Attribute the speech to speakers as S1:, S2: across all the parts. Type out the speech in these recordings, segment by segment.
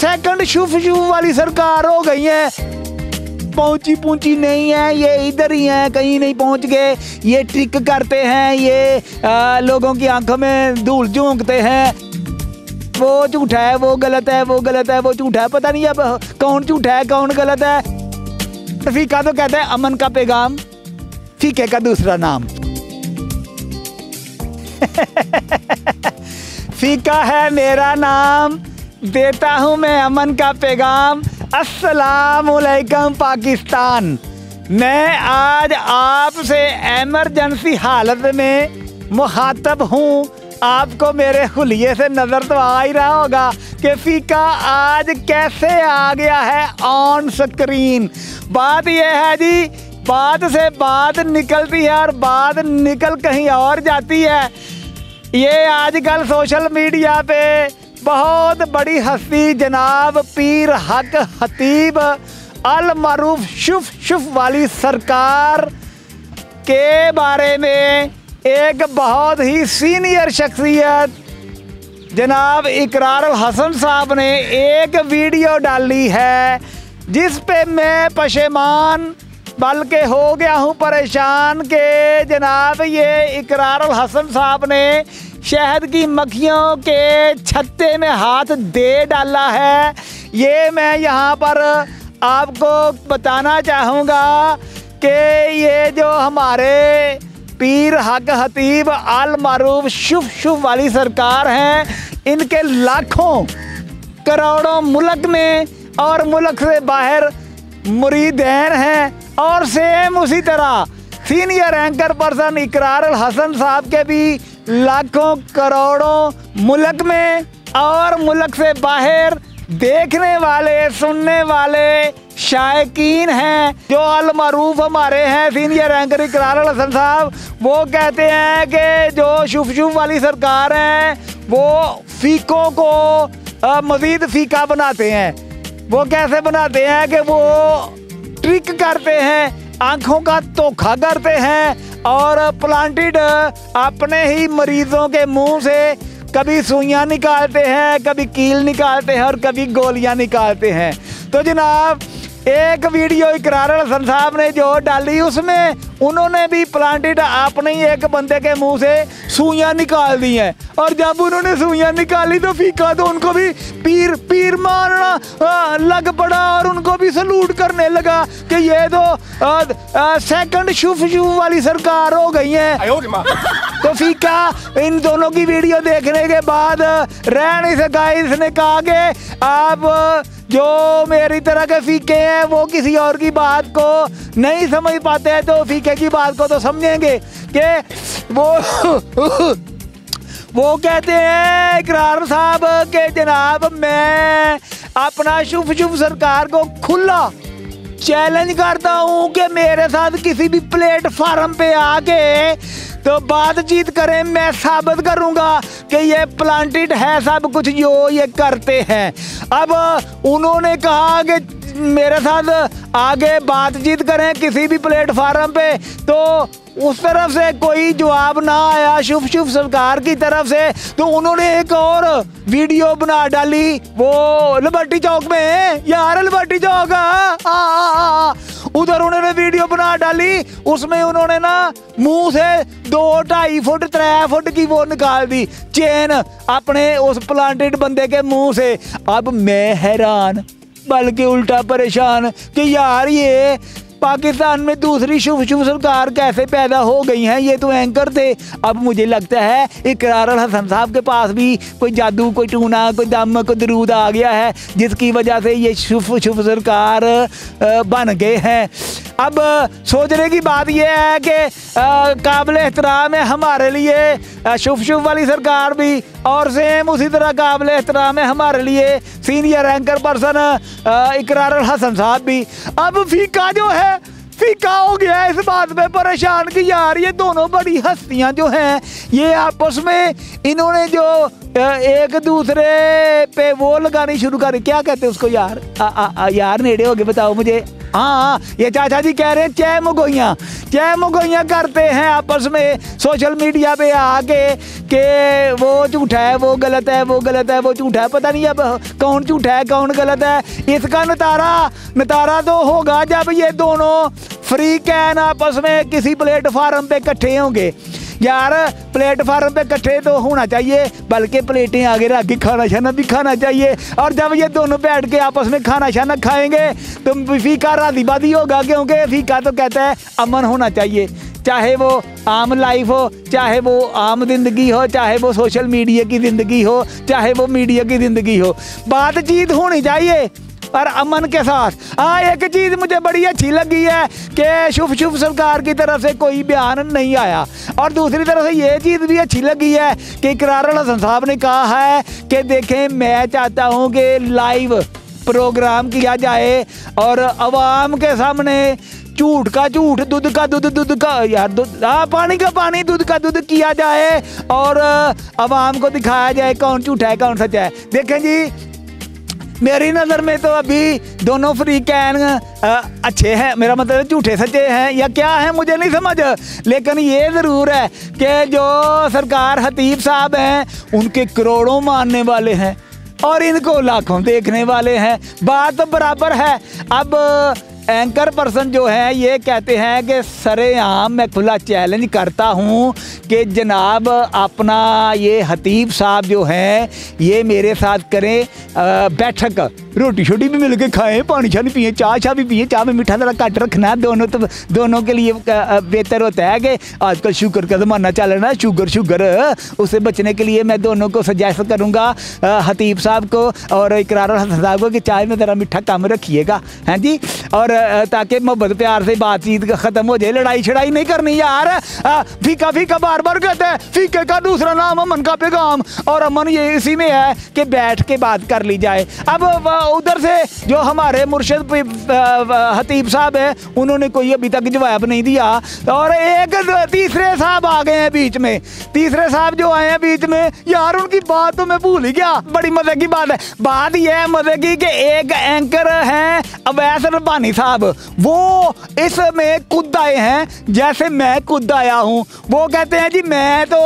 S1: Second शुभ वाली सरकार हो गई है। पहुंची नहीं है, ये इधर ही है, कहीं नहीं पहुंच गए। ये ट्रिक करते हैं, ये लोगों की आंखों में धूल झोंकते हैं। वो झूठा है, वो गलत है, वो गलत है, वो झूठा है। पता नहीं अब कौन झूठा है कौन गलत है। फीका तो कहता है अमन का पैगाम, फीके का दूसरा नाम। फीका है मेरा नाम, देता हूं मैं अमन का पैगाम। अस्सलामुअलैकुम पाकिस्तान। मैं आज आपसे इमरजेंसी हालत में मुखातब हूँ। आपको मेरे हुलिये से नज़र तो आ ही रहा होगा कि फीका आज कैसे आ गया है ऑन स्क्रीन। बात यह है जी, बात से बात निकलती है और बात निकल कहीं और जाती है। ये आजकल सोशल मीडिया पे बहुत बड़ी हस्ती जनाब पीर हक खतीब अल मारूफ शुफ वाली सरकार के बारे में एक बहुत ही सीनियर शख्सियत जनाब इकरार हसन साहब ने एक वीडियो डाली है, जिस पे मैं पशेमान बल्कि हो गया हूँ परेशान के जनाब ये इकरार हसन साहब ने शहद की मक्खियों के छत्ते में हाथ दे डाला है। ये मैं यहाँ पर आपको बताना चाहूँगा कि ये जो हमारे पीर हक खतीब अल मारूफ शुभ वाली सरकार हैं, इनके लाखों करोड़ों मुल्क में और मुल्क से बाहर मुरीदैन हैं। और सेम उसी तरह सीनियर एंकर पर्सन इकरार हसन साहब के भी लाखों करोड़ों मुल्क में और मुल्क से बाहर देखने वाले सुनने वाले शायकीन हैं। जो अल मारूफ हमारे हैं सीनियर एंकर इकरार हसन साहब, वो कहते हैं कि जो शुभ वाली सरकार है वो फीकों को मज़ीद फीका बनाते हैं। वो कैसे बनाते हैं कि वो ट्रिक करते हैं, आंखों का धोखा करते हैं और प्लांटेड अपने ही मरीजों के मुंह से कभी सुइयां निकालते हैं, कभी कील निकालते हैं और कभी गोलियां निकालते हैं। तो जनाब एक वीडियो इकरार हसन साहब ने जो डाली, उसमें उन्होंने भी प्लांटेड अपने ही एक बंदे के मुंह से सुइयां निकाल दी हैं। और जब उन्होंने सुइयां निकाली तो फीका तो उनको भी पीर मारना लग पड़ा और उनको भी सलूट करने लगा कि ये तो सेकंड शुभ वाली सरकार हो गई है। तो फीका इन दोनों की वीडियो देखने के बाद रह नहीं सका। इसने कहा कि आप जो मेरी तरह के फीके हैं वो किसी और की बात को नहीं समझ पाते हैं, तो फीके की बात को तो समझेंगे कि वो कहते हैं इकरार साहब के जनाब मैं अपना शुभ सरकार को खुला चैलेंज करता हूँ कि मेरे साथ किसी भी प्लेटफार्म पे आके तो बातचीत करें, मैं साबित करूंगा कि ये प्लांटेड है सब कुछ जो ये करते हैं। अब उन्होंने कहा कि मेरे साथ आगे बातचीत करें किसी भी प्लेटफार्म पे, तो उस तरफ से कोई जवाब ना आया शुभ सरकार की तरफ से। तो उन्होंने एक और वीडियो बना डाली, वो लिबर्टी चौक में है यार, लिबर्टी चौक उधर उन्होंने वीडियो बना डाली। उसमें उन्होंने ना मुंह से 2-2.5 फुट 3 फुट की वो निकाल दी चेन अपने उस प्लांटेड बंदे के मुंह से। अब मैं हैरान बल्कि उल्टा परेशान कि यार ये पाकिस्तान में दूसरी शुभ सरकार कैसे पैदा हो गई हैं। ये तो एंकर थे। अब मुझे लगता है इकरार हसन साहब के पास भी कोई जादू, कोई टूना, कोई दम, कोई दरूद आ गया है, जिसकी वजह से ये शुभ सरकार बन गए हैं। अब सोचने की बात यह है कि काबिल एहतराम है हमारे लिए शुभ वाली सरकार भी, और सेम उसी तरह काबिल एहतराम है हमारे लिए सीनियर एंकर पर्सन इकरार हसन साहब भी। अब फीका जो है फीका हो गया इस बात में परेशान कि यार ये दोनों बड़ी हस्तियां जो हैं ये आपस में इन्होंने जो एक दूसरे पे वो लगानी शुरू करी, क्या कहते हैं उसको यार, यार नेड़े हो गए बताओ मुझे, हाँ, ये चाचा जी कह रहे हैं चह मुगोइयाँ करते हैं आपस में सोशल मीडिया पे आके कि वो झूठा है, वो गलत है, वो गलत है, वो झूठा है। पता नहीं अब कौन झूठा है कौन गलत है। इसका नतारा तो होगा जब ये दोनों फ्री कैन आपस में किसी प्लेटफार्म पे इकट्ठे होंगे। यार प्लेटफार्म पे इकट्ठे तो होना चाहिए, बल्कि प्लेटें आगे रख के खाना शाना भी खाना चाहिए। और जब ये दोनों बैठ के आपस में खाना शाना खाएंगे तो फीका राजीबाजी होगा, क्योंकि फीका तो कहता है अमन होना चाहिए, चाहे वो आम लाइफ हो, चाहे वो आम जिंदगी हो, चाहे वो सोशल मीडिया की ज़िंदगी हो, चाहे वो मीडिया की ज़िंदगी हो, बातचीत होनी चाहिए और अमन के साथ। हाँ, एक चीज़ मुझे बड़ी अच्छी लगी है कि शुभ सरकार की तरफ से कोई बयान नहीं आया, और दूसरी तरफ से ये चीज़ भी अच्छी लगी है कि इकरारुल हसन साहब ने कहा है कि देखें, मैं चाहता हूँ कि लाइव प्रोग्राम किया जाए और आवाम के सामने झूठ का झूठ, दूध का दूध, दूध का यार दूध, पानी का पानी, दूध का दूध किया जाए और आवाम को दिखाया जाए कौन झूठा है कौन सच्चा है। देखें जी, मेरी नज़र में तो अभी दोनों फ्री कैन अच्छे हैं, मेरा मतलब झूठे सच्चे हैं या क्या है मुझे नहीं समझ, लेकिन ये ज़रूर है कि जो सरकार हतीब साहब हैं उनके करोड़ों मानने वाले हैं और इनको लाखों देखने वाले हैं। बात तो बराबर है। अब एंकर पर्सन जो है ये कहते हैं कि सरेआम मैं खुला चैलेंज करता हूँ कि जनाब अपना ये हतीब साहब जो हैं ये मेरे साथ करें बैठक, रोटी शोटी भी मिल के खाएँ, पानी शानी पिए, चाय भी पिए, चाय में मीठा ज़रा कट रखना, दोनों के लिए बेहतर होता है कि आजकल शुगर का ज़माना चल रहा है, शुगर उससे बचने के लिए मैं दोनों को सजेस्ट करूँगा, हतीब साहब को और इकरारुल हसन साहब को, कि चाय में ज़रा मीठा कम रखिएगा, हैं जी, और ताकि मोहब्बत प्यार से बातचीत ख़त्म हो जाए, लड़ाई छड़ाई नहीं करनी यार। फीका फीका बार बार कहते हैं, फीके का दूसरा नाम अमन का पैगाम, और अमन ये इसी में है कि बैठ के बात कर ली जाए। अब उधर से जो हमारे मुर्शिद हतीब साहब हैं उन्होंने कोई अभी तक जवाब नहीं दिया, और एक तीसरे साहब आ गए हैं बीच में, तीसरे साहब जो आए हैं बीच में, यार उनकी बात तो मैं भूल ही गया। बड़ी मज़े की बात है, बात यह है मज़े की कि एक एंकर हैं अवैस रब्बानी साहब, वो इसमें खुद आए हैं जैसे मैं खुद आया हूँ। वो कहते हैं जी मैं तो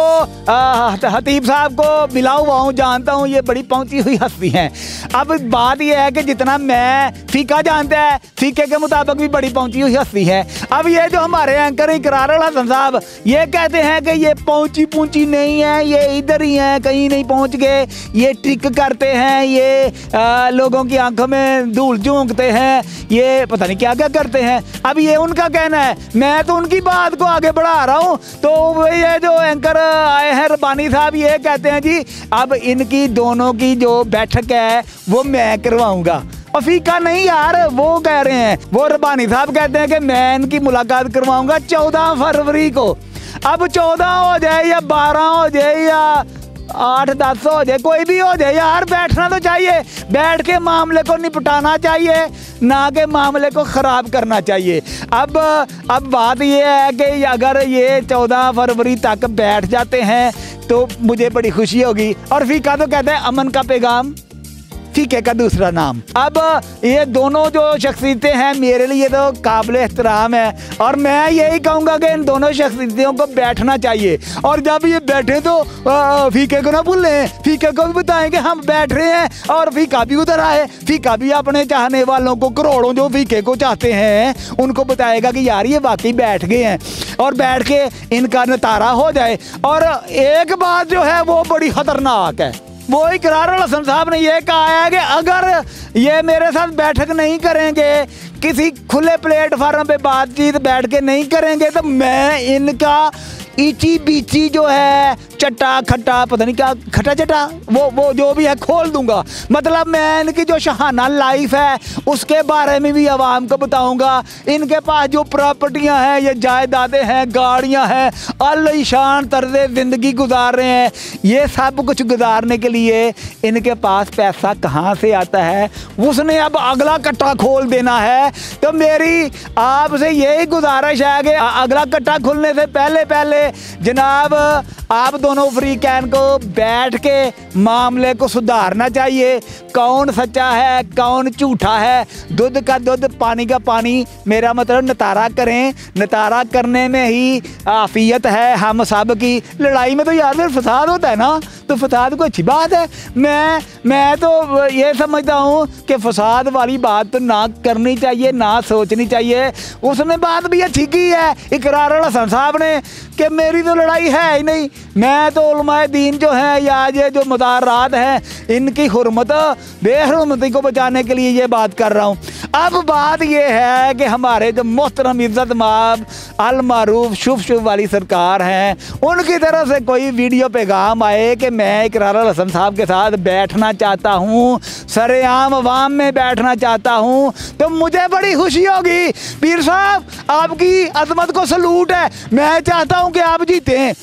S1: हतीब साहब को मिला हुआ हूँ, जानता हूँ, ये बड़ी पहुँची हुई हस्ती हैं। अब बात यह है कि जितना मैं फीका जानता है, फीके के मुताबिक भी बड़ी पहुँची हुई हस्ती है। अब ये जो हमारे एंकर इकरारुल हसन साहब ये कहते हैं कि ये पहुँची नहीं है, ये इधर ही हैं, कहीं नहीं पहुँच गए, ये ट्रिक करते हैं, ये लोगों की आंखों में धूल झोंकते हैं, ये पता नहीं क्या क्या करते हैं। अब ये उनका कहना है, मैं तो उनकी बात को आगे बढ़ा रहा हूँ। तो ये जो एंकर आए हैं रब्बानी साहब ये कहते हैं जी अब इनकी दोनों की जो बैठक है वो मैं करवाऊंगा। और फीका नहीं यार, वो कह रहे हैं, वो रब्बानी साहब कहते हैं कि मैं इनकी मुलाकात करवाऊंगा 14 फरवरी को। अब 14 हो जाए या 12 हो जाए या 8-10 हो जाए, कोई भी हो जाए यार, बैठना तो चाहिए, बैठ के मामले को निपटाना चाहिए, ना कि मामले को ख़राब करना चाहिए। अब बात ये है कि अगर ये 14 फरवरी तक बैठ जाते हैं तो मुझे बड़ी खुशी होगी। और फीका तो कहता है अमन का पैगाम, फीके का दूसरा नाम। अब ये दोनों जो शख्सियतें हैं मेरे लिए तो काबिल एहतराम है, और मैं यही कहूँगा कि इन दोनों शख्सियतों को बैठना चाहिए। और जब ये बैठे तो फीके को ना भूलें, फीके को भी बताएं कि हम बैठ रहे हैं, और फीका भी उधर आए, फीका भी अपने चाहने वालों को, करोड़ों जो फीके को चाहते हैं, उनको बताएगा कि यार ये वाकई बैठ गए हैं, और बैठ के इनका नतारा हो जाए। और एक बात जो है वो बड़ी ख़तरनाक है, वो इकरारुल हसन साहब ने यह कहा है कि अगर ये मेरे साथ बैठक नहीं करेंगे, किसी खुले प्लेटफार्म पे बातचीत बैठ के नहीं करेंगे, तो मैं इनका ईची बीची जो है चट्टा खट्टा पता नहीं क्या खट्टा चट्टा वो जो भी है खोल दूंगा। मतलब मैं इनकी जो शहाना लाइफ है उसके बारे में भी आवाम को बताऊंगा। इनके पास जो प्रॉपर्टियां हैं, ये जायदादें हैं, गाड़ियां हैं, आलीशान तर्ज़ ज़िंदगी गुजार रहे हैं, ये सब कुछ गुजारने के लिए इनके पास पैसा कहाँ से आता है, उसने अब अगला कट्टा खोल देना है। तो मेरी आपसे यही गुजारिश है कि अगला कट्टा खुलने से पहले जनाब आप दोनों दोनों फ्री कैन को बैठ के मामले को सुधारना चाहिए। कौन सच्चा है कौन झूठा है, दूध का दूध पानी का पानी, मेरा मतलब नतारा करें। नतारा करने में ही आफियत है हम सब की। लड़ाई में तो यार फिर फसाद होता है ना, तो फसाद कोई अच्छी बात है। मैं तो ये समझता हूँ कि फसाद वाली बात तो ना करनी चाहिए, ना सोचनी चाहिए। उसने बात भी अच्छी की है इकरार हसन साहब ने कि मेरी तो लड़ाई है ही नहीं, मैं तो उलमाए दीन जो है या ये जो मुदारात हैं इनकी हुर्मत बेहरमती को बचाने के लिए ये बात कर रहा हूँ। अब बात ये है कि हमारे जो मोहतरम इज़्ज़त माब अल मारूफ शुभ वाली सरकार हैं, उनकी तरफ से कोई वीडियो पैगाम आए कि मैं इकरार हसन साहब के साथ बैठना चाहता हूँ, सरेआम अवाम में बैठना चाहता हूँ, तो मुझे बड़ी खुशी होगी। पीर साहब आपकी अजमत को सलूट है। मैं चाहता हूँ कि आप जीतें,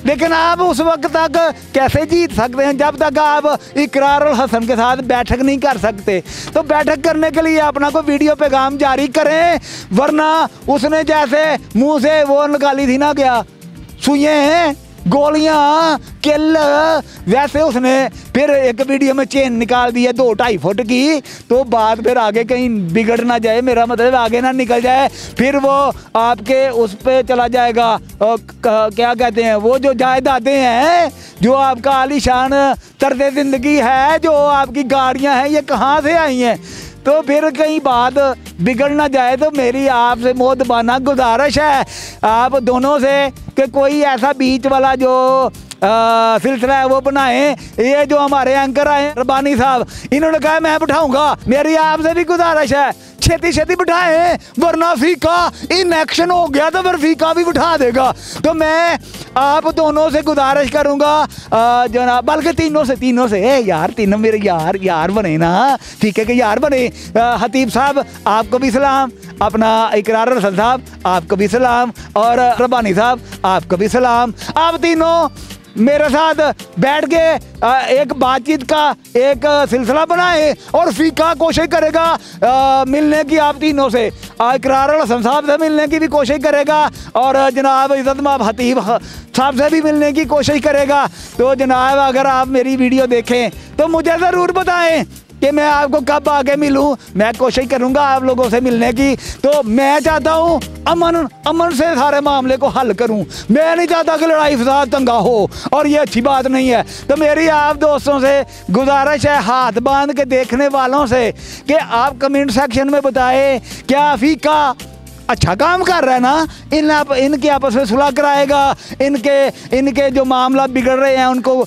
S1: लेकिन आप उस वक्त तक कैसे जीत सकते हैं जब तक आप इकरार हसन के साथ बैठक नहीं कर सकते। तो बैठक करने के लिए अपना कोई वीडियो पैगाम जारी करें, वरना उसने जैसे मुंह से वो निकाली थी ना क्या सुइयां गोलियां किल, वैसे उसने फिर एक वीडियो में चेन निकाल दी है 2-2.5 फुट की। तो बात फिर आगे कहीं बिगड़ ना जाए, मेरा मतलब आगे ना निकल जाए, फिर वो आपके उस पे चला जाएगा। क्या कहते हैं वो जो जायदादें हैं, जो आपका आलीशान तर्ज़े ज़िंदगी है, जो आपकी गाड़ियां हैं, ये कहाँ से आई हैं। तो फिर कहीं बात बिगड़ ना जाए। तो मेरी आपसे मोहतबाना गुजारिश है आप दोनों से कि कोई ऐसा बीच वाला जो सिलसिला है वो बनाएं। ये जो हमारे एंकर आए रब्बानी साहब, इन्होंने कहा मैं बिठाऊंगा, मेरी आपसे भी गुजारिश है छेती छेती बिठाएं, वरना फीका इन एक्शन हो गया तो फिर फीका भी बिठा देगा। तो मैं आप दोनों से गुजारिश करूंगा जनाब, बल्कि तीनों से यार तीनों मेरे यार बने ना, फीके के यार बने। हतीब साहब आपको भी सलाम, अपना इकरार हसन साहब आपको भी सलाम, और रब्बानी साहब आपको भी सलाम। आप तीनों मेरे साथ बैठ के एक बातचीत का एक सिलसिला बनाए और फीका कोशिश करेगा मिलने की आप तीनों से, इकरार हसन साहब से मिलने की भी कोशिश करेगा, और जनाब इज़्ज़त माब हतीब साहब से भी मिलने की कोशिश करेगा। तो जनाब अगर आप मेरी वीडियो देखें तो मुझे ज़रूर बताएं कि मैं आपको कब आगे मिलूं। मैं कोशिश करूंगा आप लोगों से मिलने की। तो मैं चाहता हूं अमन से सारे मामले को हल करूं। मैं नहीं चाहता कि लड़ाई फसाद दंगा हो, और ये अच्छी बात नहीं है। तो मेरी आप दोस्तों से गुजारिश है, हाथ बांध के देखने वालों से, कि आप कमेंट सेक्शन में बताएं क्या फीका अच्छा काम कर रहा है ना, इनके आपस में सुलह कराएगा, इनके जो मामला बिगड़ रहे हैं उनको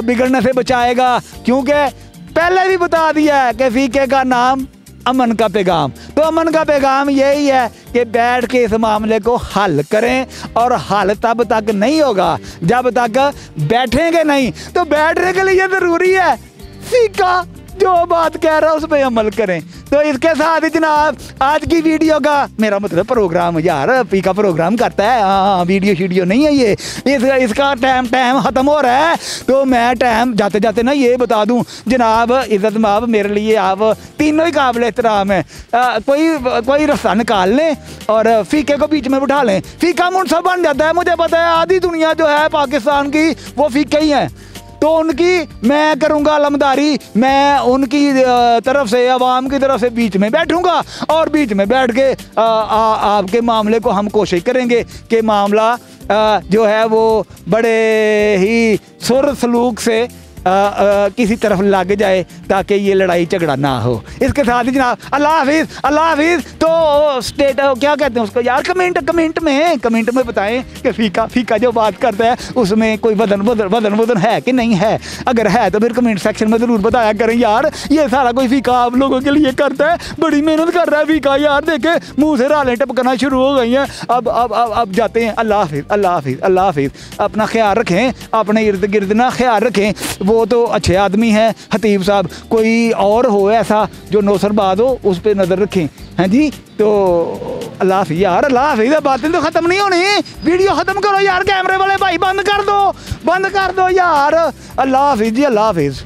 S1: बिगड़ने से बचाएगा। क्योंकि पहले भी बता दिया है कि फीके का नाम अमन का पैगाम। तो अमन का पैगाम यही है कि बैठ के इस मामले को हल करें, और हल तब तक नहीं होगा जब तक बैठेंगे नहीं। तो बैठने के लिए ज़रूरी है फीका जो बात कह रहा है उस पर अमल करें। तो इसके साथ ही जनाब आज की वीडियो का, मेरा मतलब प्रोग्राम, यार फीका प्रोग्राम करता है, हाँ वीडियो शीडियो नहीं है ये, इसका टाइम ख़त्म हो रहा है। तो मैं टाइम जाते जाते ना ये बता दूं जनाब इज़्ज़त माब, मेरे लिए आप तीनों ही काबिल एहतराम है। कोई रास्ता निकाल लें और फीके को बीच में बिठा लें, फीका मुनसब बन जाता है। मुझे पता है आधी दुनिया जो है पाकिस्तान की वो फीके ही हैं, तो उनकी मैं करूँगा अलमदारी, मैं उनकी तरफ से अवाम की तरफ से बीच में बैठूँगा, और बीच में बैठ के आपके मामले को हम कोशिश करेंगे कि मामला जो है वो बड़े ही सुर सलूक से किसी तरफ लग जाए ताकि ये लड़ाई झगड़ा ना हो। इसके साथ ही जनाब अल्लाह हाफिज़। तो स्टेट क्या कहते हैं उसको यार, कमेंट में बताएं कि फीका जो बात करता है उसमें कोई वजन है कि नहीं है। अगर है तो फिर कमेंट सेक्शन में ज़रूर बताया करें यार, ये सारा कोई फीका आप लोगों के लिए करता है, बड़ी मेहनत कर रहा है फीका यार, देखे मुँह से रालें टपकना शुरू हो गई हैं। अब जाते हैं। अल्लाह हाफिज़। अपना ख्याल रखें, अपने इर्द गिर्द ना ख्याल रखें। वो तो अच्छे आदमी हैं हतीब साहब, कोई और हो ऐसा जो नौसरबाज हो उस पर नज़र रखें। हैं जी, तो अल्लाह हाफिज़ यार, अल्लाह हाफिज़। बातें तो ख़त्म नहीं होनी, वीडियो ख़त्म करो यार, कैमरे वाले भाई बंद कर दो यार। अल्लाह हाफिज़ जी, अल्लाह हाफिज़।